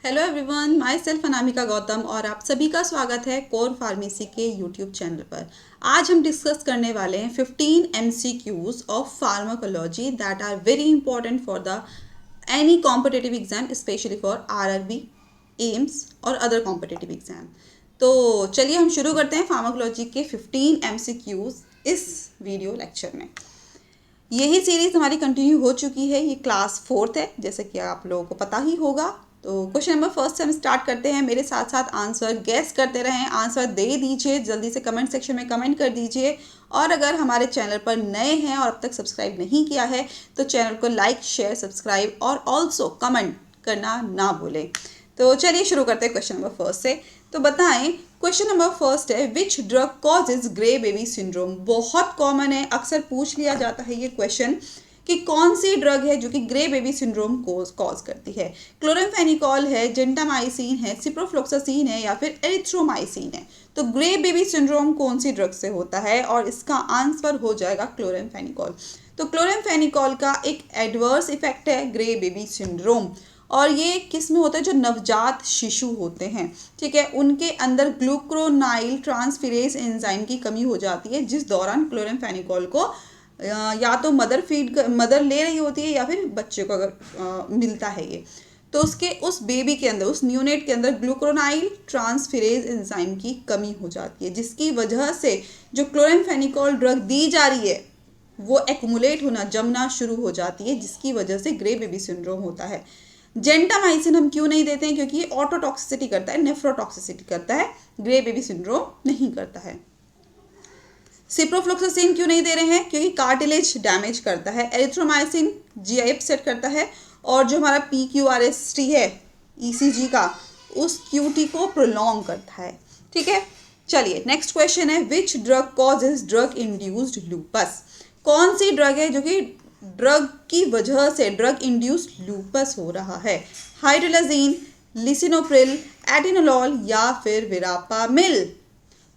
Hello everyone, myself Anamika Gautam और आप सभी का स्वागत है कोर फार्मेसी के यूट्यूब चैनल पर। आज हम डिस्कस करने वाले हैं 15 MCQs of pharmacology that are very important for the any competitive exam, specially for RRB, AIIMS और अदर कॉम्पिटिटिव एग्जाम। तो चलिए हम शुरू करते हैं फार्माकोलॉजी के 15 MCQs इस वीडियो लेक्चर में। यही सीरीज़ हमारी कंटिन्यू हो चुकी है। ये क्लास 4th है, जैसे कि आप लोगों को पता ही होगा। तो क्वेश्चन नंबर फर्स्ट से हम स्टार्ट करते हैं। मेरे साथ साथ आंसर गैस करते रहें, आंसर दे दीजिए, जल्दी से कमेंट सेक्शन में कमेंट कर दीजिए। और अगर हमारे चैनल पर नए हैं और अब तक सब्सक्राइब नहीं किया है तो चैनल को लाइक, शेयर, सब्सक्राइब और ऑल्सो कमेंट करना ना भूलें। तो चलिए शुरू करते हैं क्वेश्चन नंबर फर्स्ट से। तो बताएं, क्वेश्चन नंबर फर्स्ट है which drug causes grey baby syndrome. बहुत कॉमन है, अक्सर पूछ लिया जाता है ये क्वेश्चन कि कौन सी ड्रग है जो कि ग्रे बेबी सिंड्रोम को कॉज करती है। क्लोरामफेनिकोल है, जेंटामाइसिन है, सिप्रोफ्लोक्सासिन है या फिर एरिथ्रोमाइसिन है। तो ग्रे बेबी सिंड्रोम कौन सी ड्रग से होता है, और इसका आंसर हो जाएगा क्लोरामफेनिकोल। तो क्लोरामफेनिकोल का एक एडवर्स इफेक्ट है ग्रे बेबी सिंड्रोम, और ये किस में होता है, जो नवजात शिशु होते हैं, ठीक है, उनके अंदर ग्लूक्रोनाइल ट्रांसफेरेज एंजाइम की कमी हो जाती है, जिस दौरान क्लोरामफेनिकोल को या तो मदर ले रही होती है या फिर बच्चे को अगर मिलता है ये, तो उसके उस बेबी के अंदर, उस न्यूनेट के अंदर ग्लूक्रोनाइल ट्रांसफेरेज एंजाइम की कमी हो जाती है, जिसकी वजह से जो क्लोरामफेनिकोल ड्रग दी जा रही है वो एक्युमुलेट होना, जमना शुरू हो जाती है, जिसकी वजह से ग्रे बेबी सिंड्रोम होता है। जेंटामाइसिन हम क्यों नहीं देते हैं? क्योंकि ये ऑटोटॉक्सिसिटी करता है, नेफ्रोटॉक्सिसिटी करता है, ग्रे बेबी सिंड्रोम नहीं करता है। सिप्रोफ्लोक्सासिन क्यों नहीं दे रहे हैं? क्योंकि कार्टिलेज डैमेज करता है। एरिथ्रोमाइसिन GI अपसेट करता है, और जो हमारा PQRST है ECG का, उस QT को प्रोलॉन्ग करता है, ठीक है। चलिए नेक्स्ट क्वेश्चन है which drug causes drug induced lupus. कौन सी ड्रग है जो कि ड्रग की वजह से ड्रग इंड्यूस्ड लूपस हो रहा है? हाइड्रोलाजीन, लिसिनोप्रिल, एटेनोलॉल या फिर विरापामिल।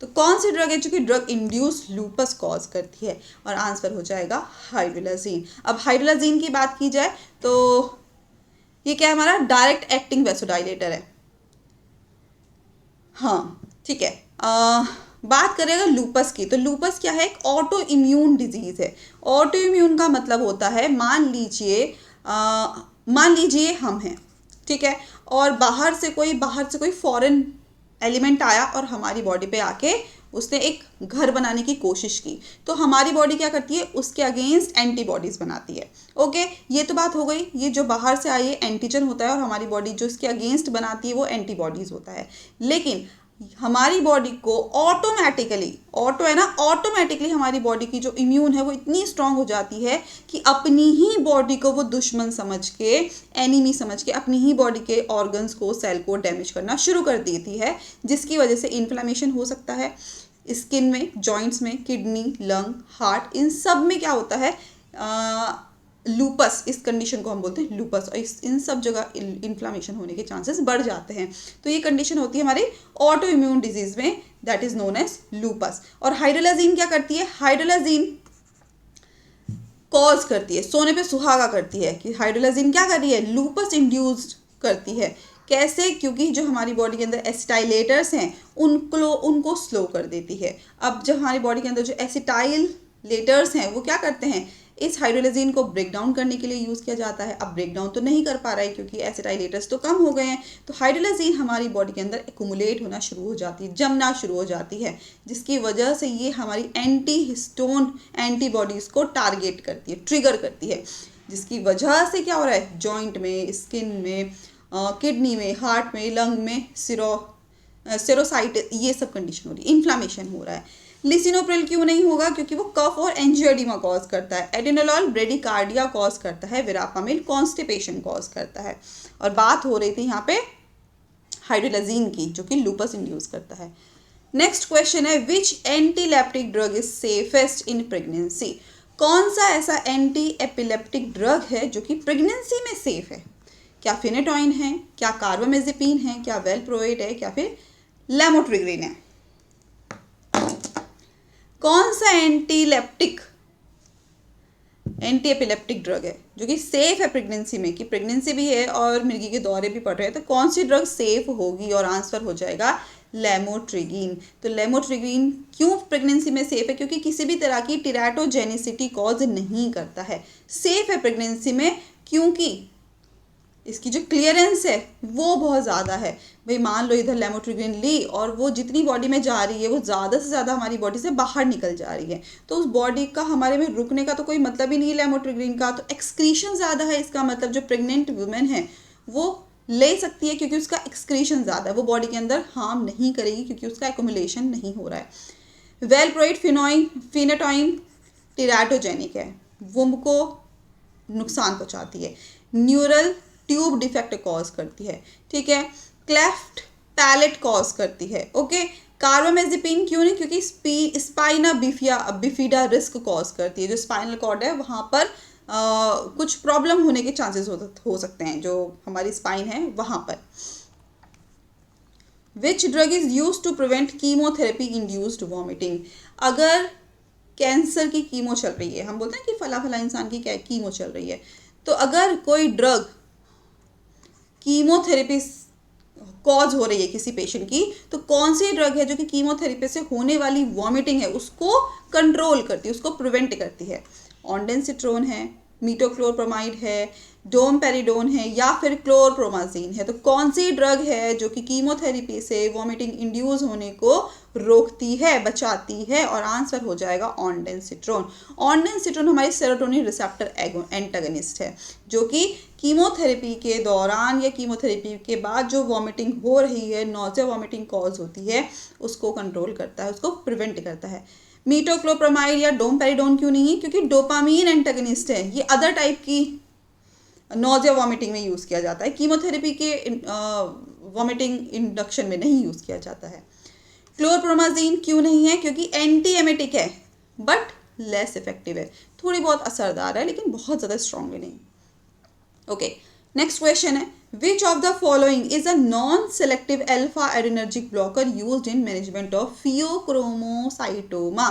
तो कौन सी ड्रग है जो कि ड्रग इंड्यूस्ड लूपस कॉज करती है? और आंसर हो जाएगा हाइड्रोलाजीन। अब हाइड्रोलाजीन की बात की जाए तो ये क्या है, हमारा डायरेक्ट एक्टिंग वैसोडाइलेटर है। हाँ ठीक है। बात करें अगर लूपस की, तो लूपस क्या है? एक ऑटो इम्यून डिजीज है। ऑटो इम्यून का मतलब होता है, मान लीजिए हम हैं, ठीक है, और बाहर से कोई फॉरेन एलिमेंट आया और हमारी बॉडी पे आके उसने एक घर बनाने की कोशिश की, तो हमारी बॉडी क्या करती है? उसके अगेंस्ट एंटीबॉडीज बनाती है। ओके, ये तो बात हो गई। ये जो बाहर से आई है एंटीजन होता है, और हमारी बॉडी जो इसके अगेंस्ट बनाती है वो एंटीबॉडीज होता है। लेकिन हमारी बॉडी को ऑटोमेटिकली हमारी बॉडी की जो इम्यून है वो इतनी स्ट्रांग हो जाती है कि अपनी ही बॉडी को वो दुश्मन समझ के, एनिमी समझ के, अपनी ही बॉडी के ऑर्गन्स को, सेल को डैमेज करना शुरू कर देती है, जिसकी वजह से इन्फ्लेमेशन हो सकता है स्किन में, जॉइंट्स में, किडनी, लंग, हार्ट, इन सब में क्या होता है? लूपस, इस कंडीशन को हम बोलते हैं लूपस, और इन सब जगह इन्फ्लामेशन होने के चांसेस बढ़ जाते हैं। तो ये कंडीशन होती है हमारे ऑटो इम्यून डिजीज में, that is known as lupus. और हाइड्रोलाजीन क्या करती है? हाइड्रोलाजीन कॉज करती है, सोने पे सुहागा करती है कि हाइड्रोलाजीन क्या कर रही है? लूपस इंड्यूस्ड करती है। कैसे? क्योंकि जो हमारी बॉडी के अंदर एसिटाइलेटर्स हैं उनको स्लो कर देती है। अब जब हमारी बॉडी के अंदर जो एसिटाइलेटर्स हैं वो क्या करते हैं? इस हाइड्रोलाजीन को ब्रेक डाउन करने के लिए यूज़ किया जाता है। अब ब्रेक डाउन तो नहीं कर पा रहा है क्योंकि एसिटाइलेटर्स तो कम हो गए हैं, तो हाइड्रोलाजीन हमारी बॉडी के अंदर एक्युमुलेट होना शुरू हो जाती है, जमना शुरू हो जाती है, जिसकी वजह से ये हमारी एंटी हिस्टोन एंटीबॉडीज़ को टारगेट करती है, ट्रिगर करती है, जिसकी वजह से क्या हो रहा है? जॉइंट में, स्किन में, किडनी में, हार्ट में, लंग में सेरोसाइटिस, ये सब कंडीशन हो रही है, इन्फ्लामेशन हो रहा है। लिसिनोप्रिल क्यों नहीं होगा? क्योंकि वो कफ और एंजियोडिमा कॉज करता है। एटेनोलॉल ब्रेडिकार्डिया कॉज करता है। विरापामिल कॉन्स्टिपेशन कॉज करता है। और बात हो रही थी यहाँ पे हाइड्रोलाजीन की, जो कि लूपस इंड्यूस करता है। नेक्स्ट क्वेश्चन है which antiepileptic drug is safest in pregnancy. कौन सा ऐसा एंटी एपिलेप्टिक ड्रग है जो कि प्रेगनेंसी में सेफ है? क्या फिनेटॉइन है, क्या कार्बामेजेपिन है, क्या वेलप्रोएट है, क्या फिर लैमोट्रिग्रिन है? कौन सा एंटी एपिलेप्टिक ड्रग है जो कि सेफ है प्रेगनेंसी में, कि प्रेगनेंसी भी है और मिर्गी के दौरे भी पड़ रहे हैं, तो कौन सी ड्रग सेफ होगी, और आंसर हो जाएगा लेमोट्रिगीन। तो लेमोट्रिगीन क्यों प्रेगनेंसी में सेफ है, क्योंकि किसी भी तरह की टेराटोजेनिसिटी कॉज नहीं करता है, सेफ है प्रेगनेंसी में, क्योंकि इसकी जो क्लियरेंस है वो बहुत ज़्यादा है। भाई मान लो इधर लेमोट्रिगीन ली और वो जितनी बॉडी में जा रही है वो ज़्यादा से ज़्यादा हमारी बॉडी से बाहर निकल जा रही है, तो उस बॉडी का हमारे में रुकने का तो कोई मतलब ही नहीं है लेमोट्रिगीन का। तो एक्सक्रीशन ज़्यादा है, इसका मतलब जो प्रेग्नेंट वुमेन है वो ले सकती है क्योंकि उसका एक्सक्रीशन ज़्यादा है, वो बॉडी के अंदर हार्म नहीं करेगी क्योंकि उसका एकोमुलेशन नहीं हो रहा है। वेलप्रोइड फिनेटोइन टेराटोजेनिक है, वुम्ब को नुकसान पहुंचाती है, न्यूरल ट्यूब डिफेक्ट कॉज करती है, ठीक है, क्लेफ्ट पैलेट कॉज करती है, ओके। कार्बामेजेपिन क्यों नहीं, क्योंकि स्पाइना बिफिडा रिस्क कॉज करती है, जो स्पाइनल कॉर्ड है वहाँ पर कुछ प्रॉब्लम होने के चांसेस हो सकते हैं, जो हमारी स्पाइन है वहाँ पर। Which drug is use to prevent chemotherapy induced vomiting. अगर कैंसर की कीमो चल रही है, हम बोलते हैं कि फला फला इंसान की क्या कीमो चल रही है, तो अगर कोई ड्रग कीमोथेरेपी कॉज हो रही है किसी पेशेंट की, तो कौन सी ड्रग है जो कि कीमोथेरेपी से होने वाली वॉमिटिंग है उसको कंट्रोल करती है, उसको प्रिवेंट करती है। ऑन्डेंसिट्रोन है, मीटोक्लोप्रोमाइड है, डोमपेरिडोन है, या फिर क्लोरप्रोमाजीन है। तो कौन सी ड्रग है जो कि कीमोथेरेपी से वॉमिटिंग इंड्यूस होने को रोकती है, बचाती है, और आंसर हो जाएगा ऑन्डेंसिट्रोन। ऑन्डेंसिट्रोन हमारी सेरोटोनिन रिसेप्टर एंटागनिस्ट है, जो कि कीमोथेरेपी के दौरान या कीमोथेरेपी के बाद जो वॉमिटिंग हो रही है, नॉजिया वॉमिटिंग कॉज होती है, उसको कंट्रोल करता है, उसको प्रिवेंट करता है। मीटोक्लोप्रोमाइड या डोमपेरिडोन क्यों नहीं है, क्योंकि डोपामीन एंटागनिस्ट है, ये अदर टाइप की नॉजिया वॉमिटिंग में यूज़ किया जाता है, कीमोथेरेपी के वॉमिटिंग इंडक्शन में नहीं यूज़ किया जाता है। क्लोरप्रोमाजीन क्यों नहीं है, क्योंकि एंटी एमेटिक है बट लेस इफेक्टिव है, थोड़ी बहुत असरदार है लेकिन बहुत ज़्यादा स्ट्रॉन्गली नहीं। ओके, नेक्स्ट क्वेश्चन है, which of the following is a non selective alpha adrenergic blocker used in management of pheochromocytoma.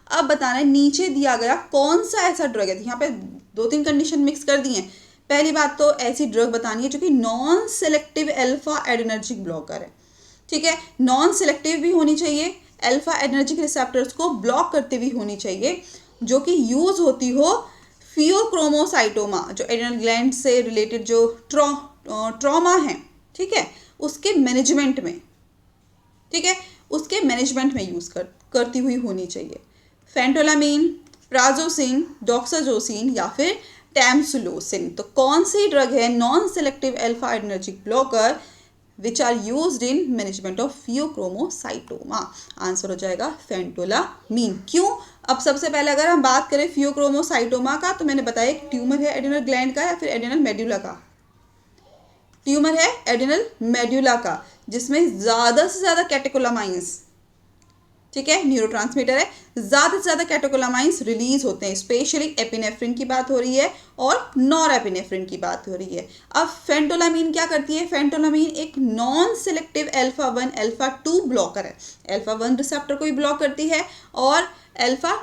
अब बताना है नीचे दिया गया कौन सा ऐसा ड्रग है, यहाँ पे 2-3 कंडीशन मिक्स कर दी हैं। पहली बात तो ऐसी ड्रग बतानी है जो कि non selective alpha adrenergic blocker है, ठीक है, नॉन सेलेक्टिव भी होनी चाहिए, अल्फा एड्रेनर्जिक रिसेप्टर्स को ब्लॉक करते हुए होनी चाहिए, जो कि यूज होती हो फियोक्रोमोसाइटोमा, जो एड्रेनल ग्लैंड से रिलेटेड जो ट्रॉमा है, ठीक है, उसके मैनेजमेंट में, ठीक है, उसके मैनेजमेंट में यूज करती हुई होनी चाहिए। फेंटोलामीन, प्राजोसिन, डॉक्साजोसिन या फिर टैमसुलोसिन। तो कौन सी ड्रग है non selective alpha adrenergic blocker which are used in management of pheochromocytoma. Answer हो जाएगा फेंटोलामीन। क्यों? अब सबसे पहले अगर हम बात करें फियोक्रोमोसाइटोमा का, तो मैंने बताया एक ट्यूमर है एड्रेनल ग्लैंड का या फिर एड्रेनल मेड्यूला का। ट्यूमर है एड्रेनल मेड्यूला का, जिसमें ज़्यादा से ज़्यादा कैटेकोलामाइंस, ठीक है, न्यूरोट्रांसमीटर है, ज़्यादा से ज़्यादा कैटेकोलामाइंस रिलीज होते हैं, स्पेशली एपिनेफ्रिन की बात हो रही है और नॉरएपिनेफ्रिन की बात हो रही है। अब फेंटोलामीन क्या करती है? फेंटोलामीन एक non selective alpha 1 alpha 2 blocker है, अल्फा 1 रिसेप्टर को भी ब्लॉक करती है और अल्फा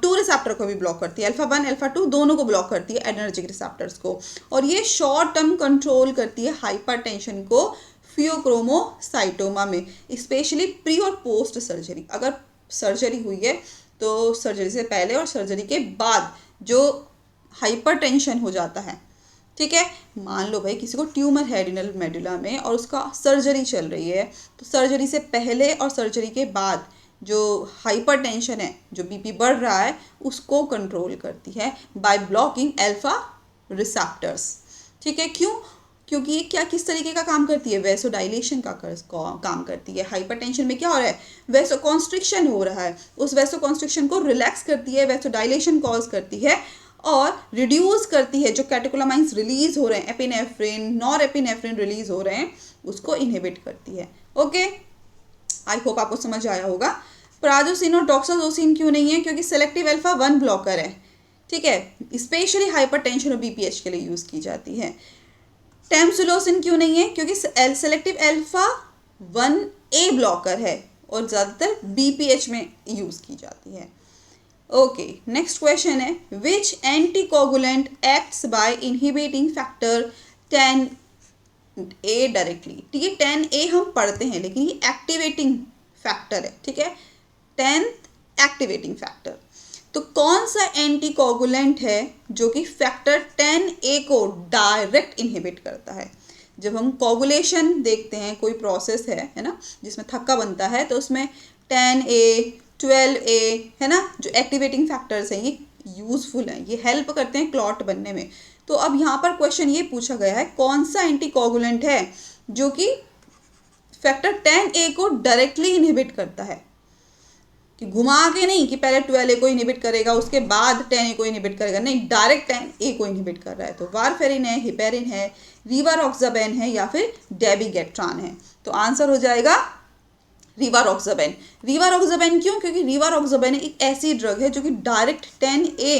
2 रिसेप्टर को भी ब्लॉक करती है, अल्फा 1 अल्फा 2 दोनों को ब्लॉक करती है, एड्रेनर्जिक रिसेप्टर्स को, और ये शॉर्ट टर्म कंट्रोल करती है हाइपरटेंशन को फियोक्रोमोसाइटोमा में, स्पेशली प्री और पोस्ट सर्जरी। अगर सर्जरी हुई है तो सर्जरी से पहले और सर्जरी के बाद जो हाइपरटेंशन हो जाता है, ठीक है, मान लो भाई किसी को ट्यूमर है एड्रेनल मेडुला में और उसका सर्जरी चल रही है, तो सर्जरी से पहले और सर्जरी के बाद जो हाइपरटेंशन है, जो बीपी बढ़ रहा है, उसको कंट्रोल करती है बाय ब्लॉकिंग अल्फा रिसेप्टर्स, ठीक है। क्यों? क्योंकि ये क्या किस तरीके का काम करती है? वैसोडाइलेशन का काम करती है। हाइपरटेंशन में क्या हो रहा है? वैसोकॉन्स्ट्रिक्शन हो रहा है, उस वैसोकॉन्स्ट्रिक्शन को रिलैक्स करती है, वैसोडाइलेशन कॉज करती है और रिड्यूस करती है, जो कैटेकोलामाइंस रिलीज हो रहे हैं, एपिनेफ्रिन, नॉरएपिनेफ्रिन रिलीज हो रहे हैं, उसको इनहिबिट करती है। ओके, आई होप आपको समझ आया होगा। प्राजोसिन और डॉक्साजोसिन क्यों नहीं है? क्योंकि सेलेक्टिव अल्फा 1 ब्लॉकर है, ठीक है, स्पेशली हाइपरटेंशन और बीपीएच के लिए यूज़ की जाती है। टैमसुलोसिन क्यों नहीं है? क्योंकि सेलेक्टिव अल्फा 1A ब्लॉकर है और ज़्यादातर बीपीएच में यूज़ की जाती है। ओके, नेक्स्ट क्वेश्चन है which anticoagulant acts by inhibiting factor 10A directly. ठीक है, 10A हम पढ़ते हैं लेकिन ये एक्टिवेटिंग फैक्टर है। ठीक है, 10th एक्टिवेटिंग फैक्टर। तो कौन सा एंटीकोगुलेंट है जो कि फैक्टर 10A को डायरेक्ट इनहिबिट करता है। जब हम कोगुलेशन देखते हैं, कोई प्रोसेस है ना, जिसमें थक्का बनता है, तो उसमें 10A 12A है ना, जो एक्टिवेटिंग फैक्टर्स हैं ये यूजफुल हैं, ये हेल्प करते हैं क्लॉट बनने में। तो अब यहाँ पर क्वेश्चन ये पूछा गया है कौन सा एंटीकोगुलेंट है जो कि फैक्टर 10A को डायरेक्टली इनहिबिट करता है, कि घुमा के नहीं कि पहले 12A को इनहिबिट करेगा उसके बाद 10A को इनहिबिट करेगा, नहीं, डायरेक्ट 10A को इनहिबिट कर रहा है। तो वारफेरिन है, हिपेरिन है, रिवारोक्साबेन है या फिर डेबिगेट्रान है। तो आंसर हो जाएगा रिवारोक्साबेन। रिवारोक्साबेन क्यों? क्योंकि रिवारोक्साबेन एक ऐसी ड्रग है जो कि डायरेक्ट 10A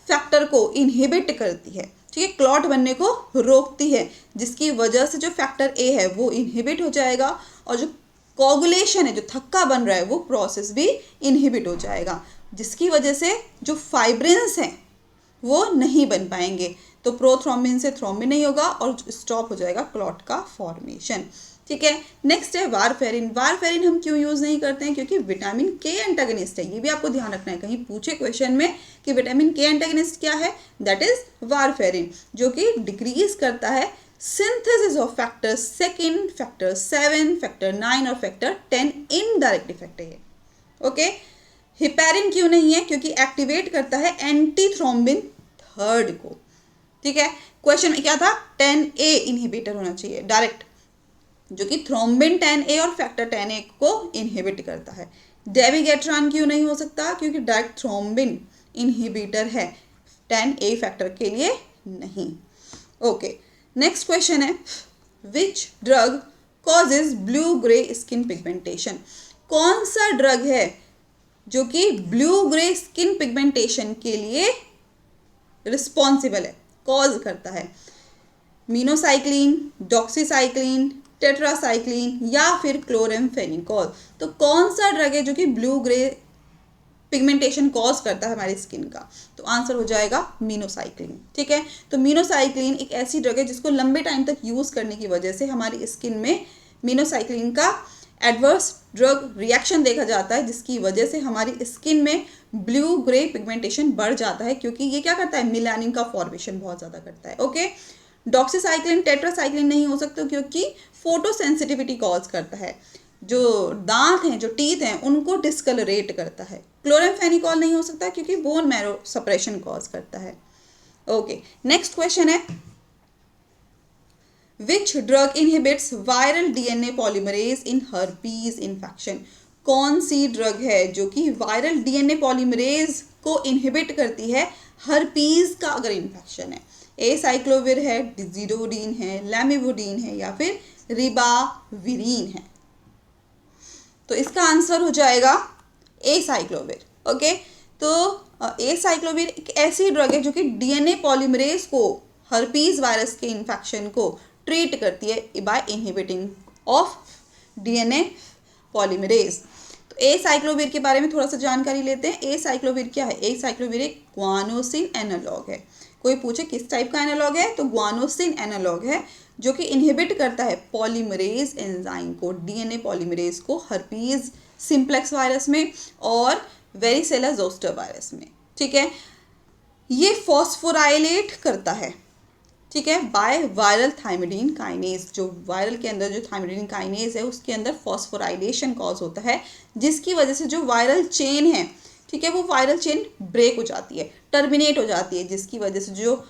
फैक्टर को इनहिबिट करती है। ठीक है, क्लॉट बनने को रोकती है, जिसकी वजह से जो फैक्टर A है वो इनहिबिट हो जाएगा और जो कोगुलेशन है, जो थक्का बन रहा है, वो प्रोसेस भी इनहिबिट हो जाएगा, जिसकी वजह से जो फाइब्रिन्स हैं वो नहीं बन पाएंगे। तो प्रोथ्रोम्बिन से थ्रोम्बिन नहीं होगा और स्टॉप हो जाएगा क्लॉट का फॉर्मेशन। ठीक है, नेक्स्ट है वारफेरिन। वारफेरिन हम क्यों यूज़ नहीं करते हैं? क्योंकि विटामिन के एंटागनिस्ट है। ये भी आपको ध्यान रखना है, कहीं पूछे क्वेश्चन में कि विटामिन के एंटागनिस्ट क्या है, दैट इज वारफेरिन, जो कि डिक्रीज करता है synthesis of factor 2, factor 7, factor 9 और फैक्टर 10 इनडायरेक्ट इफेक्ट है। ओके, हिपेरिन क्यों नहीं है? क्योंकि एक्टिवेट करता है एंटी थ्रोम्बिन 3 को। ठीक है, क्वेश्चन में क्या था? 10A इनहिबिटर होना चाहिए डायरेक्ट, जो कि थ्रोम्बिन 10A और फैक्टर 10A को इनहिबिट करता है। डेबिगेट्रान क्यों नहीं हो सकता? क्योंकि डायरेक्ट थ्रोम्बिन इनहिबिटर है, 10A फैक्टर के लिए नहीं। ओके, नेक्स्ट क्वेश्चन है which drug causes blue grey skin pigmentation. कौन सा ड्रग है जो कि ब्लू ग्रे स्किन पिगमेंटेशन के लिए रिस्पॉन्सिबल है, कॉज करता है? मीनोसाइक्लिन, डॉक्सीसाइक्लिन, टेट्रासाइक्लिन या फिर क्लोरेमफेनिकोल। तो कौन सा ड्रग है जो कि ब्लू ग्रे पिगमेंटेशन कॉज करता है हमारी स्किन का? तो आंसर हो जाएगा मीनोसाइक्लिन। ठीक है, तो मीनोसाइक्लिन एक ऐसी ड्रग है जिसको लंबे टाइम तक यूज़ करने की वजह से हमारी स्किन में मीनोसाइक्लिन का एडवर्स ड्रग रिएक्शन देखा जाता है, जिसकी वजह से हमारी स्किन में ब्लू ग्रे पिगमेंटेशन बढ़ जाता है, क्योंकि ये क्या करता है? मेलानिन का फॉर्मेशन बहुत ज़्यादा करता है। ओके, डॉक्सीसाइक्लिन, टेट्रासाइक्लिन नहीं हो सकता क्योंकि फोटो सेंसिटिविटी कॉज करता है, जो दांत हैं, जो टीथ हैं, उनको डिस्कलरेट करता है। क्लोरेमफेनिकोल नहीं हो सकता क्योंकि बोन मैरो सप्रेशन कॉज करता है। ओके, नेक्स्ट क्वेश्चन है which drug inhibits viral DNA polymerase in herpes infection. कौन सी ड्रग है जो कि वायरल डीएनए पॉलीमरेज को इनहिबिट करती है हर्पीज का अगर इन्फेक्शन है? एसाइक्लोविर है, डिजिडोडिन है, लैमिवोडिन है या फिर रिबाविरिन है? तो इसका आंसर हो जाएगा एसाइक्लोविर। ओके, तो एसाइक्लोविर एक ऐसी ड्रग है जो कि डीएनए पॉलीमरेज को, हर्पीज वायरस के इन्फेक्शन को ट्रीट करती है by inhibiting of DNA polymerase. तो एसाइक्लोविर के बारे में थोड़ा सा जानकारी लेते हैं। एसाइक्लोविर क्या है? एसाइक्लोविर एक ग्वानोसिन एनालॉग है। कोई पूछे किस टाइप का एनालॉग है, तो ग्वानोसिन एनालॉग है, जो कि इनहिबिट करता है पॉलीमरेज एंजाइम को, डीएनए पॉलीमरेज को, हर्पीज सिम्प्लेक्स वायरस में और वेरिसेला जोस्टर वायरस में। ठीक है, ये फॉस्फोराइलेट करता है, ठीक है, बाय वायरल थाइमिडीन काइनेज। जो वायरल के अंदर जो थाइमिडीन काइनेज है उसके अंदर फॉस्फोराइलेशन कॉज होता है, जिसकी वजह से जो वायरल चेन है, ठीक है, वो वायरल चेन ब्रेक हो जाती है, टर्मिनेट हो जाती है, जिसकी वजह से जो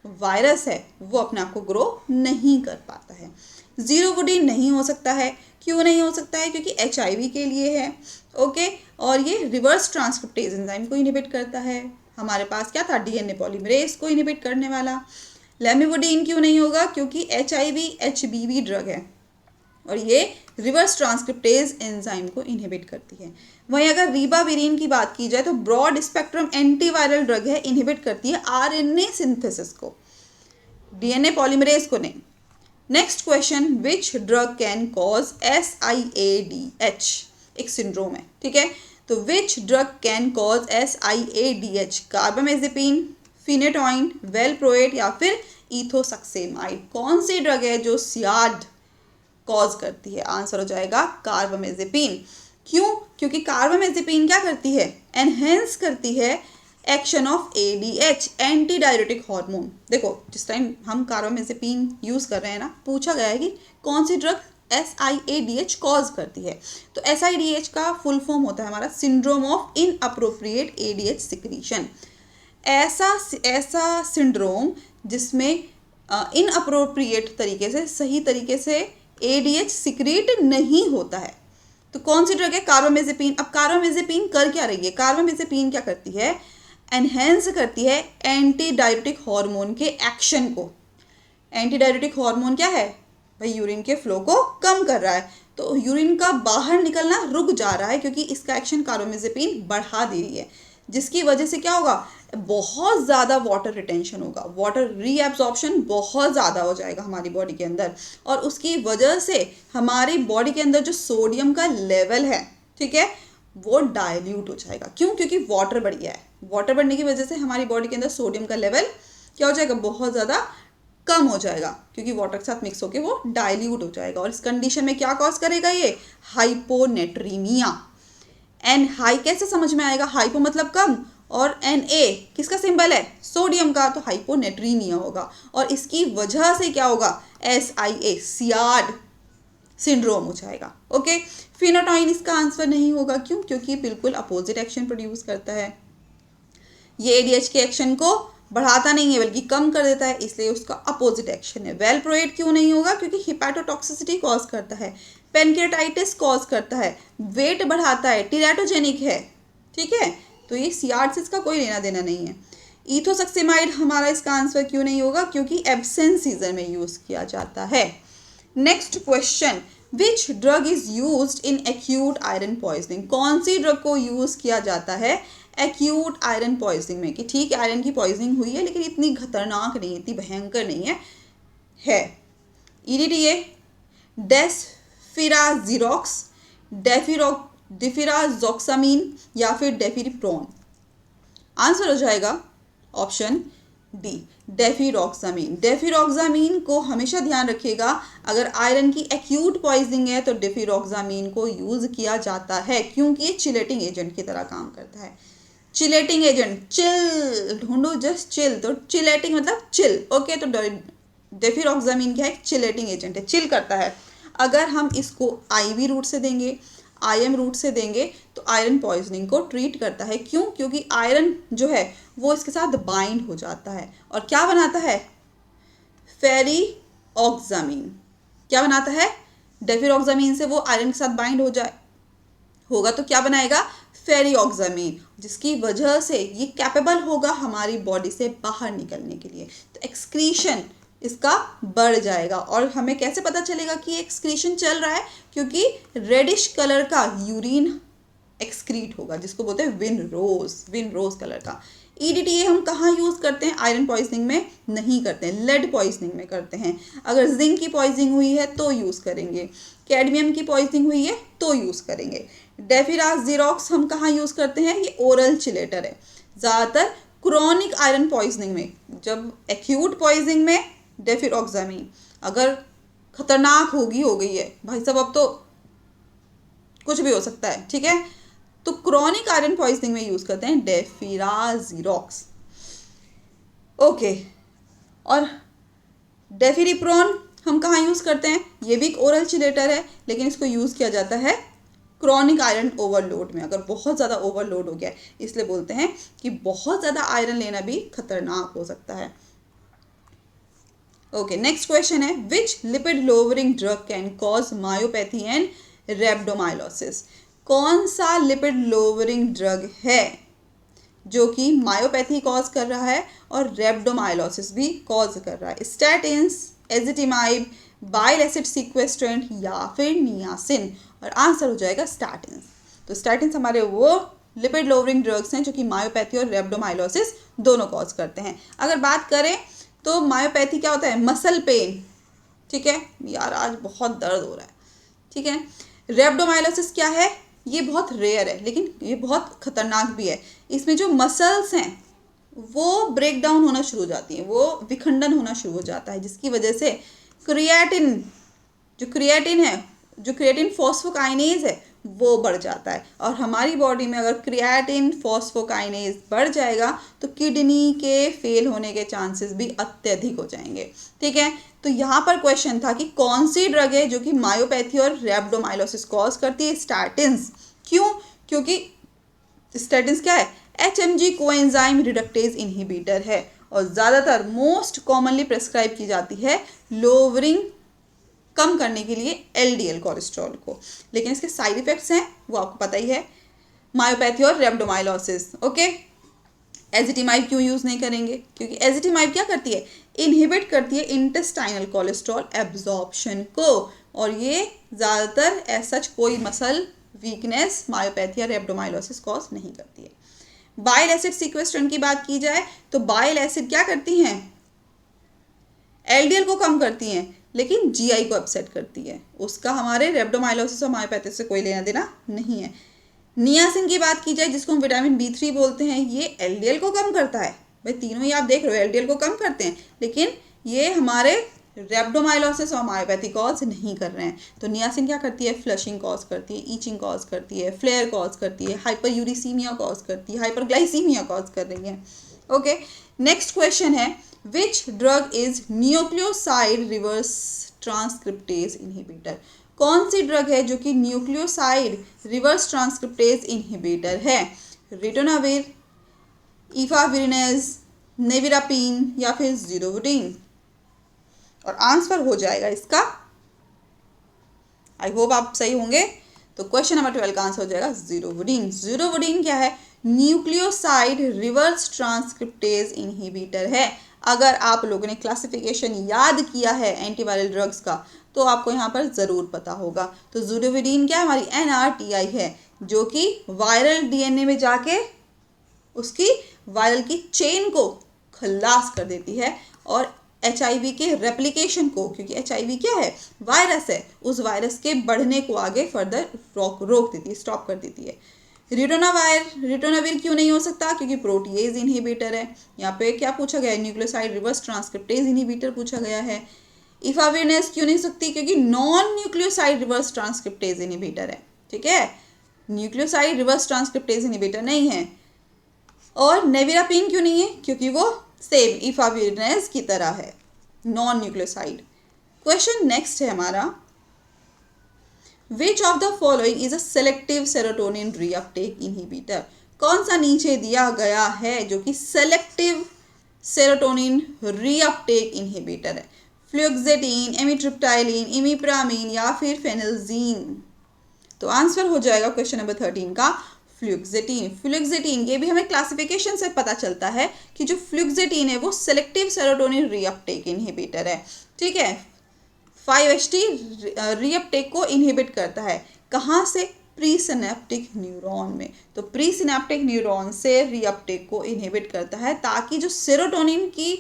वायरस है वो अपने आप को ग्रो नहीं कर पाता है। जीरोवुडिन नहीं हो सकता है। क्यों नहीं हो सकता है? क्योंकि HIV के लिए है। ओके, और ये रिवर्स ट्रांसक्रिप्टेज एंजाइम को इनहिबिट करता है। हमारे पास क्या था? डीएनए पॉलीमरेज को इनहिबिट करने वाला। लेमिवोडिन क्यों नहीं होगा? क्योंकि HIV HBV ड्रग है और ये रिवर्स ट्रांसक्रिप्टेज एंजाइम को इनहिबिट करती है। वहीं अगर रिबाविरिन की बात की जाए तो ब्रॉड स्पेक्ट्रम एंटीवायरल ड्रग है, इनहिबिट करती है RNA सिंथेसिस को, डीएनए पॉलीमरेज को नहीं। Next question, which drug can cause SIADH? एक सिंड्रोम है, ठीक है। तो which drug can cause SIADH? Carbamazepine, phenytoin, valproate या फिर इथोसक्सेमाइड? कौन सी ड्रग है जो सियाड कॉज करती है? आंसर हो जाएगा कार्बामेजेपिन। क्यों? क्योंकि कार्बामेजेपिन क्या करती है? एनहेंस करती है action of ADH, anti diuretic hormone. देखो जिस टाइम हम कार्बामेजेपिन यूज कर रहे हैं ना, पूछा गया है कि कौन सी ड्रग SIADH कॉज करती है। तो SIADH का फुल फॉर्म होता है हमारा syndrome of inappropriate ADH secretion. ऐसा सिंड्रोम जिसमें इनअप्रोप्रिएट तरीके से, सही तरीके से ADH सिक्रीट नहीं होता है। तो कौन सी ड्रग है? कार्बामेजेपिन। अब कार्बामेजेपिन कर क्या रही है? कार्बामेजेपिन क्या करती है? एनहेंस करती है एंटी डायरेटिक हार्मोन के एक्शन को। एंटी डायरेटिक हार्मोन क्या है भाई? यूरिन के फ्लो को कम कर रहा है, तो यूरिन का बाहर निकलना रुक जा रहा है क्योंकि इसका एक्शन कार्बामेजेपिन बढ़ा दे रही है, जिसकी वजह से क्या होगा? बहुत ज़्यादा वाटर रिटेंशन होगा, वाटर रीएब्जॉर्प्शन बहुत ज़्यादा हो जाएगा हमारी बॉडी के अंदर, और उसकी वजह से हमारी बॉडी के अंदर जो सोडियम का लेवल है, ठीक है, वो डाइल्यूट हो जाएगा। क्यों? क्योंकि वाटर बढ़ गया है। वाटर बढ़ने की वजह से हमारी बॉडी के अंदर सोडियम का लेवल क्या हो जाएगा? बहुत ज़्यादा कम हो जाएगा, क्योंकि वाटर के साथ मिक्स होकर वो डाइल्यूट हो जाएगा। और इस कंडीशन में क्या कॉज करेगा? ये हाइपोनेट्रीमिया। एन हाई कैसे समझ में आएगा? हाइपो मतलब कम, और Na किसका सिंबल है? सोडियम का, तो हाइपोनेट्रीमिया होगा। और इसकी वजह से क्या होगा? SIA सियाड सिंड्रोम हो जाएगा। ओके, फिनोटाइन इसका आंसर नहीं होगा। क्यों? क्योंकि बिल्कुल अपोजिट एक्शन प्रोड्यूस करता है। ये ADH के एक्शन को बढ़ाता नहीं है बल्कि कम कर देता है, इसलिए उसका अपोजिट एक्शन है। वेलप्रोएट क्यों नहीं होगा? क्योंकि हिपैटोटॉक्सिसिटी कॉज करता है, पेनक्रेटाइटिस कॉज करता है, वेट बढ़ाता है, टीरेटोजेनिक है, ठीक है, तो ये सियाड से इसका कोई लेना देना नहीं है। इथोसक्सेमाइड हमारा इसका आंसर क्यों नहीं होगा? क्योंकि एब्सेंस सीजन में यूज किया जाता है। Next question, which drug is used in acute iron poisoning? कौन सी ड्रग को यूज किया जाता है एक्यूट आयरन पॉइजनिंग में? कि ठीक है आयरन की पॉइजनिंग हुई है लेकिन इतनी खतरनाक नहीं, इतनी भयंकर नहीं है। EDTA, डेस्फिराजिरोक्स, डिफिराजोक्सामिन या फिर डेफिरिप्रोन? आंसर हो जाएगा ऑप्शन डी, डेफिरॉक्सामिन। डेफिरॉक्सामिन को हमेशा ध्यान रखिएगा, अगर आयरन की एक्यूट पॉइजनिंग है तो डेफिरॉक्सामिन को यूज किया जाता है, क्योंकि ये चिलेटिंग एजेंट की तरह काम करता है। चिलेटिंग एजेंट, चिल ढूंढो, जस्ट चिल, तो चिलेटिंग मतलब चिल। ओके, तो डेफिरॉक्सामिन क्या है? चिलेटिंग एजेंट है, चिल करता है। अगर हम इसको IV रूट से देंगे, IM रूट से देंगे, तो आयरन पॉइजनिंग को ट्रीट करता है। क्यों? क्योंकि आयरन जो है वो इसके साथ बाइंड हो जाता है और क्या बनाता है? फेरिऑक्सामिन। क्या बनाता है? डेफिरॉक्सामिन से वो आयरन के साथ बाइंड होगा तो क्या बनाएगा? फेरिऑक्सामिन, जिसकी वजह से ये कैपेबल होगा हमारी बॉडी से बाहर निकलने के लिए। तो एक्सक्रीशन इसका बढ़ जाएगा। और हमें कैसे पता चलेगा कि एक्सक्रीशन चल रहा है? क्योंकि रेडिश कलर का यूरिन एक्सक्रीट होगा, जिसको बोलते हैं विन रोज कलर का। EDTA हम कहाँ यूज़ करते हैं? आयरन पॉइजनिंग में नहीं करते हैं, लेड पॉइजनिंग में करते हैं। अगर जिंक की पॉइजनिंग हुई है तो यूज़ करेंगे, कैडमियम की पॉइजनिंग हुई है तो यूज़ करेंगे। डेफिराजिरोक्स हम कहाँ यूज़ करते हैं? ये ओरल चिलेटर है। ज़्यादातर क्रोनिक आयरन पॉइजनिंग में, जब एक्यूट पॉइजनिंग में डेफिरॉक्सामिन, अगर खतरनाक हो गई है भाई साहब, अब तो कुछ भी हो सकता है, ठीक है, तो क्रोनिक आयरन पॉइजनिंग में यूज करते हैं डेफिराजिरोक्स। ओके, और डेफिरिप्रोन हम कहाँ यूज करते हैं? ये भी एक ओरल चिलेटर है, लेकिन इसको यूज किया जाता है क्रोनिक आयरन ओवरलोड में, अगर बहुत ज़्यादा ओवरलोड हो गया, इसलिए बोलते हैं कि बहुत ज़्यादा आयरन लेना भी खतरनाक हो सकता है। ओके, नेक्स्ट क्वेश्चन है, which lipid lowering drug can cause myopathy and rhabdomyolysis? कौन सा लिपिड लोअरिंग ड्रग है जो कि मायोपैथी कॉज कर रहा है और रेब्डोमाइलोसिस भी कॉज कर रहा है? स्टैटिन्स, एजिटिमाइब, बाइल एसिड सीक्वेस्ट्रेंट या फिर नियासिन? और आंसर हो जाएगा स्टैटिन्स। तो स्टैटिन्स हमारे वो लिपिड लोअरिंग ड्रग्स हैं जो कि मायोपैथी और रेब्डोमाइलोसिस दोनों कॉज करते हैं। अगर बात करें तो मायोपैथी क्या होता है? मसल पेन, ठीक है यार, आज बहुत दर्द हो रहा है, ठीक है। रेब्डोमाइलोसिस क्या है? ये बहुत रेयर है लेकिन ये बहुत खतरनाक भी है। इसमें जो मसल्स हैं वो ब्रेक डाउन होना शुरू हो जाती हैं, वो विखंडन होना शुरू हो जाता है, जिसकी वजह से क्रिएटिन जो क्रिएटिन फॉस्फोकाइनेज है वो बढ़ जाता है। और हमारी बॉडी में अगर क्रिएटिन फॉस्फोकाइनेज बढ़ जाएगा तो किडनी के फेल होने के चांसेस भी अत्यधिक हो जाएंगे। ठीक है, तो यहाँ पर क्वेश्चन था कि कौन सी ड्रग है जो कि मायोपैथी और रैप्डोमाइलोसिस कॉज करती है? स्टैटिन्स। क्यों? क्योंकि स्टैटिन्स क्या है? HMG कोएंजाइम रिडक्टेज इनहिबिटर है और ज़्यादातर मोस्ट कॉमनली प्रेस्क्राइब की जाती है लोअरिंग, कम करने के लिए LDL कोलेस्ट्रॉल को। लेकिन इसके साइड इफेक्ट्स हैं वो आपको पता ही है, मायोपैथी और रैप्डोमाइलोसिस। ओके, एजिटिमाइब क्यों यूज़ नहीं करेंगे? क्योंकि एजिटिमाइब क्या करती है? इनहिबिट करती है इंटेस्टाइनल कोलेस्ट्रॉल एब्जॉर्प्शन को, और ये ज़्यादातर सच कोई मसल वीकनेस, मायोपैथी या रैप्डोमाइलोसिस कॉज नहीं करती है। बाइल एसिड सीक्वेस्ट्रेंट की बात की जाए तो बाइल एसिड क्या करती हैं? LDL को कम करती हैं लेकिन GI को अपसेट करती है। उसका हमारे रैप्डोमाइलोसिस और मायोपैथी से कोई लेना देना नहीं है। नियासिन की बात की जाए जिसको हम विटामिन B3 बोलते हैं, ये LDL को कम करता है। भाई तीनों ही आप देख रहे हो LDL को कम करते हैं, लेकिन ये हमारे रैप्डोमाइलोसिस और मायोपैथी कॉज नहीं कर रहे हैं। तो नियासिन क्या करती है? फ्लशिंग कॉज करती है, ईचिंग कॉज करती है, फ्लेयर कॉज करती है, हाइपर यूरिसीमिया कॉज करती है, हाइपरग्लाइसीमिया कॉज कर रही है। ओके, नेक्स्ट क्वेश्चन है which drug is nucleoside reverse transcriptase inhibitor? कौन सी ड्रग है जो कि न्यूक्लियोसाइड रिवर्स ट्रांसक्रिप्टेज इनहिबिटर है? रिटोनाविर, इफाविरिनेज, नेविरापिन या फिर ज़िरोवुडीन? और आंसर हो जाएगा इसका, आई होप आप सही होंगे। तो क्वेश्चन नंबर 12 का आंसर हो जाएगा ज़िरोवुडीन। ज़िरोवुडीन क्या है? न्यूक्लियोसाइड रिवर्स ट्रांसक्रिप्टेज इनहिबिटर है। अगर आप लोगों ने क्लासिफिकेशन याद किया है एंटीवायरल ड्रग्स का तो आपको यहाँ पर ज़रूर पता होगा। तो ज़िरोवुडीन क्या हमारी NRTI है जो कि वायरल DNA में जाके उसकी वायरल की चेन को खलास कर देती है और HIV के रेप्लिकेशन को, क्योंकि HIV क्या है? वायरस है, उस वायरस के बढ़ने को आगे फर्दर रोक देती है, स्टॉप कर देती है। रिटोनाविर क्यों नहीं हो सकता? क्योंकि प्रोटीएज इनहिबिटर है। यहाँ पे क्या पूछा गया है? न्यूक्लियोसाइड रिवर्स ट्रांसक्रिप्टेज इनहिबिटर पूछा गया है। इफाविरिनेज क्यों नहीं सकती? क्योंकि non nucleoside reverse transcriptase inhibitor है। ठीक है, न्यूक्लियोसाइड रिवर्स ट्रांसक्रिप्टेज इनहिबिटर नहीं है। और नेविरापिन क्यों नहीं है? क्योंकि वो सेम इफाविरिनेज की तरह है, नॉन न्यूक्लियोसाइड। क्वेश्चन नेक्स्ट है हमारा, Which of the following is a selective serotonin reuptake inhibitor? कौन सा नीचे दिया गया है जो कि सेलेक्टिव सेरोटोनिन रीअपटेक इनहिबिटर है? फ्लुक्सेटीन, एमिट्रिप्टाइलिन, इमिप्रामिन या फिर फेनल्जीन? तो आंसर हो जाएगा क्वेश्चन नंबर 13 का फ्लुक्सेटीन। फ्लुक्सेटीन, ये भी हमें क्लासिफिकेशन से पता चलता है कि जो फ्लुक्सेटीन है वो सेलेक्टिव सेरोटोनिन रीअपटेक इनहिबिटर है। ठीक है, 5-HT रीअपटेक को इनहिबिट करता है। कहाँ से? प्री सिनेप्टिक न्यूरॉन में। तो प्री सिनेप्टिक न्यूरॉन से रीअपटेक को इनहिबिट करता है ताकि जो सेरोटोनिन की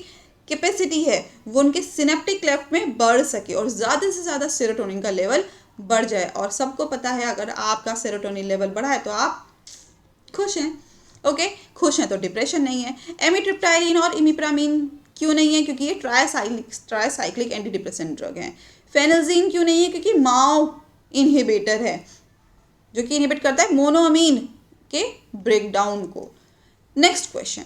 कैपेसिटी है वो उनके सिनेप्टिक क्लेफ्ट में बढ़ सके और ज़्यादा से ज़्यादा सेरोटोनिन का लेवल बढ़ जाए। और सबको पता है अगर आपका सेरोटोनिन लेवल बढ़ा है तो आप खुश हैं। ओके, खुश हैं तो डिप्रेशन नहीं है। एमिट्रिप्टाइलिन और इमिप्रामिन क्यों नहीं है? क्योंकि ये ट्राइसाइक्लिक एंटी डिप्रेसेंट ड्रग हैं। फेनल्जीन क्यों नहीं है? क्योंकि माओ इनहिबिटर है जो कि इनहिबिट करता है मोनोअमीन के ब्रेकडाउन को। Next question,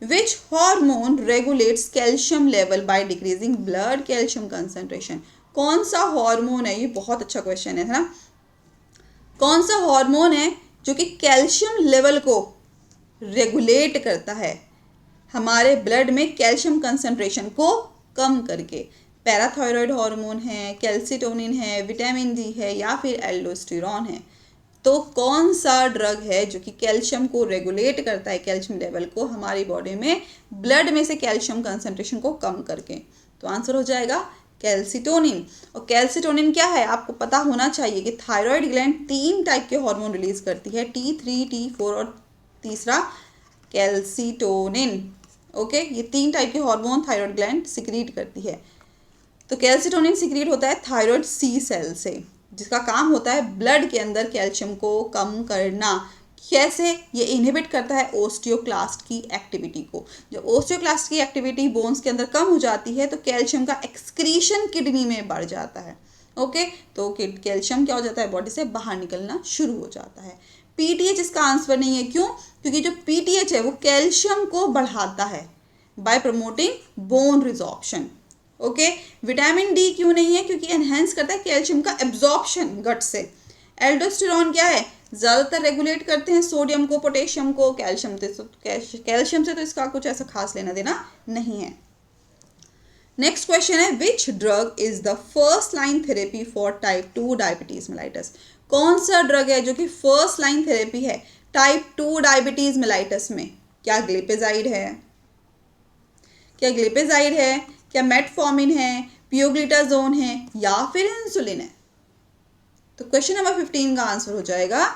which hormone regulates calcium level by decreasing blood calcium concentration? कौन सा हार्मोन है? ये बहुत अच्छा क्वेश्चन है ना। कौन सा हार्मोन है जो कि कैल्शियम लेवल को रेगुलेट करता है हमारे ब्लड में कैल्शियम कंसंट्रेशन को कम करके? पैराथायरॉयड हार्मोन है, कैल्सिटोनिन है, विटामिन डी है या फिर एल्डोस्टेरॉन है? तो कौन सा ड्रग है जो कि कैल्शियम को रेगुलेट करता है, कैल्शियम लेवल को हमारी बॉडी में ब्लड में से कैल्शियम कंसंट्रेशन को कम करके? तो आंसर हो जाएगा कैल्सिटोनिन। और कैल्सिटोनिन क्या है आपको पता होना चाहिए कि थायराइड ग्लैंड 3 टाइप के हार्मोन रिलीज करती है, T3, T4 और तीसरा कैल्सिटोनिन। ओके, ये 3 टाइप के हार्मोन थायराइड ग्लैंड सिक्रीट करती है। तो कैल्सिटोनिन सिक्रीट होता है थायराइड C सेल से। जिसका काम होता है ब्लड के अंदर कैल्शियम को कम करना। कैसे? ये इनहिबिट करता है ओस्टियोक्लास्ट की एक्टिविटी को। जब ओस्टियोक्लास्ट की एक्टिविटी बोन्स के अंदर कम हो जाती है तो कैल्शियम का एक्सक्रीशन किडनी में बढ़ जाता है। ओके, तो कैल्शियम क्या हो जाता है, बॉडी से बाहर निकलना शुरू हो जाता है। पीटीएच इसका आंसर नहीं है। क्यों? क्योंकि जो पीटीएच है वो कैल्शियम को बढ़ाता है bye promoting bone resorption. Okay, vitamin D क्यों नहीं है? क्योंकि एनहेंस करता है कैल्शियम का एब्जॉर्प्शन गट से। एल्डोस्टेरॉन क्या है? ज़्यादातर रेगुलेट करते हैं सोडियम को, पोटेशियम को, कैल्शियम से तो इसका कुछ ऐसा खास लेना देना नहीं है। नेक्स्ट क्वेश्चन है, which drug is the first line therapy for type 2 diabetes mellitus? कौन सा ड्रग है जो कि फर्स्ट लाइन थेरेपी है टाइप 2 डायबिटीज मेलाइटस में? क्या ग्लिपेजाइड है? क्या मेटफॉर्मिन है, पियोग्लिटाजोन है, या फिर इंसुलिन है? तो क्वेश्चन नंबर 15 का आंसर हो जाएगा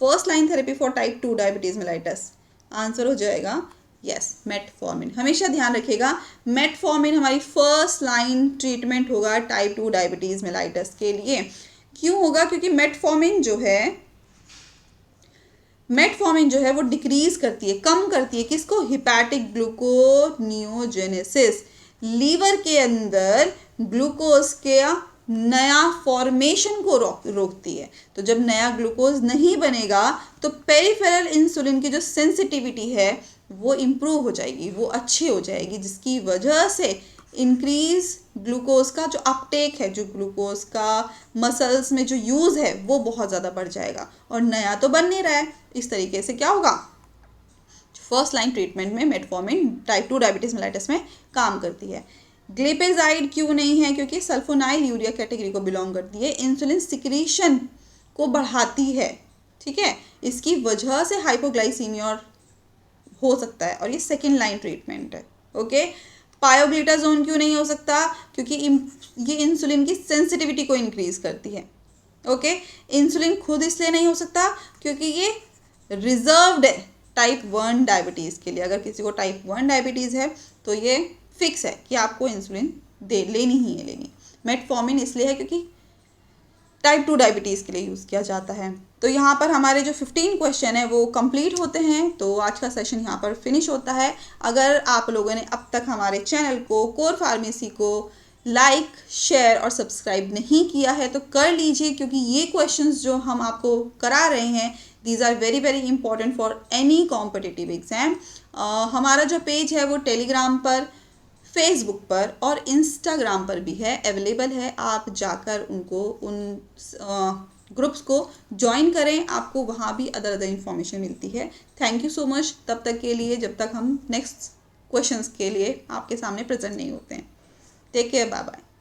first line therapy for type 2 diabetes mellitus. Answer हो जाएगा यस, मेटफॉर्मिन। हमेशा ध्यान रखिएगा, मेटफॉर्मिन हमारी फर्स्ट लाइन ट्रीटमेंट होगा टाइप 2 डायबिटीज मेलाइटस के लिए। क्यों होगा? क्योंकि मेटफॉर्मिन जो है वो डिक्रीज करती है, कम करती है किसको? Hepatic gluconeogenesis. लीवर के अंदर ग्लूकोज के नया फॉर्मेशन को रोकती है। तो जब नया ग्लूकोज नहीं बनेगा तो पेरिफेरल इंसुलिन की जो सेंसिटिविटी है वो इम्प्रूव हो जाएगी, वो अच्छी हो जाएगी, जिसकी वजह से इंक्रीज ग्लूकोज का जो अपटेक है, जो ग्लूकोज का मसल्स में जो यूज़ है वो बहुत ज़्यादा बढ़ जाएगा, और नया तो बन नहीं रहा है। इस तरीके से क्या होगा, फर्स्ट लाइन ट्रीटमेंट में मेटफॉर्मिन टाइप 2 डायबिटीज मेलाइटस में काम करती है। ग्लिपेजाइड क्यों नहीं है? क्योंकि सल्फोनाइल यूरिया कैटेगरी को बिलोंग करती है, इंसुलिन सिक्रीशन को बढ़ाती है। ठीक है, इसकी वजह से हाइपोग्लाइसीमिया हो सकता है, और ये सेकेंड लाइन ट्रीटमेंट है। ओके, पायोग्लिटाजोन क्यों नहीं हो सकता? क्योंकि ये इंसुलिन की सेंसिटिविटी को इंक्रीज करती है। ओके, इंसुलिन खुद इसलिए नहीं हो सकता क्योंकि ये रिजर्व्ड है टाइप 1 डायबिटीज़ के लिए। अगर किसी को टाइप 1 डायबिटीज़ है तो ये फिक्स है कि आपको इंसुलिन लेनी ही है लेनी। मेटफॉर्मिन इसलिए है क्योंकि टाइप 2 डायबिटीज़ के लिए यूज़ किया जाता है। तो यहाँ पर हमारे जो 15 क्वेश्चन है वो कंप्लीट होते हैं। तो आज का सेशन यहाँ पर फिनिश होता है। अगर आप लोगों ने अब तक हमारे चैनल को, कोर फार्मेसी को लाइक, शेयर और सब्सक्राइब नहीं किया है तो कर लीजिए, क्योंकि ये क्वेश्चंस जो हम आपको करा रहे हैं these are very very important for any competitive exam. हमारा जो पेज है वो टेलीग्राम पर, फेसबुक पर और इंस्टाग्राम पर भी है, अवेलेबल है। आप जाकर उन ग्रुप्स को ज्वाइन करें, आपको वहाँ भी अदर इन्फॉर्मेशन मिलती है। थैंक यू सो मच तब तक के लिए, जब तक हम नेक्स्ट क्वेश्चंस के लिए आपके सामने प्रेजेंट नहीं होते हैं। Take care, bye bye.